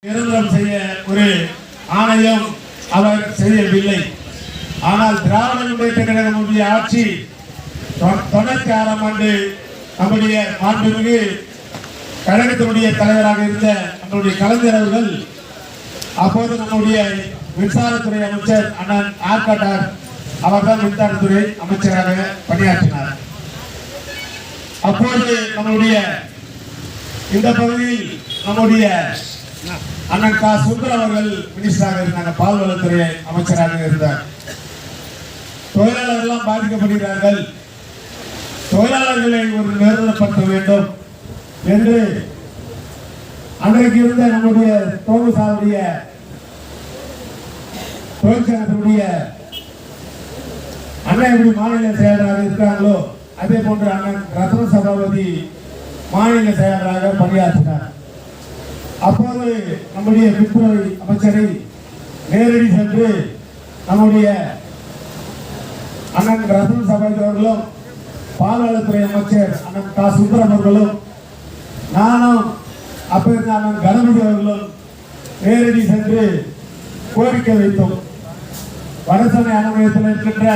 நிரந்தரம் செய்ய ஒரு ஆணையம் அவர் செய்யவில்லை. ஆனால் திராவிட முன்னேற்ற கழகமுடைய ஆட்சி 96ஆம் ஆண்டு நம்முடைய மாண்புமிகு கழகத்தினுடைய தலைவராக இருந்த நம்முடைய கலைஞர் அவர்கள் அப்போது நம்முடைய மின்சாரத்துறை அமைச்சர் அண்ணன் ஆர்காட்டார் அவர்தான் மின்சாரத்துறை அமைச்சராக பணியாற்றினார். அப்போது நம்முடைய இந்த பகுதியில் நம்முடைய அண்ணன் கா. சுந்தர் அவர்கள் மினிஸ்டராக இருந்தாங்க, பால்வளத்துறை அமைச்சராக இருந்தார். தொழிலாளர்கள் எல்லாம் பாதிக்கப்படுகிறார்கள், தொழிலாளர்களை ஒரு நிறுவனப்படுத்த வேண்டும் என்று அன்றைக்கு இருந்த நம்முடைய தோமுசாவுடைய தொழிற்சங்கத்தினுடைய அண்ணன் எப்படி மாநில செயலராக இருக்கிறாங்களோ அதே போன்று அண்ணன் ரத்ன சபாபதி மாநில செயலராக பணியாற்றினார். அப்போது நம்முடைய மின்துறை அமைச்சரை நேரடி சென்று நம்முடைய அண்ணன் ரத்ன சபாபதி அவர்களும் பால்வளத்துறை அமைச்சர் அண்ணன் கா. சுந்தரம் அவர்களும் நானும் அப்ப இருந்த அண்ணன் கணபதி அவர்களும் நேரடி சென்று கோரிக்கை வைத்தோம். வடசென்னை அணை மையத்தில் இருக்கின்ற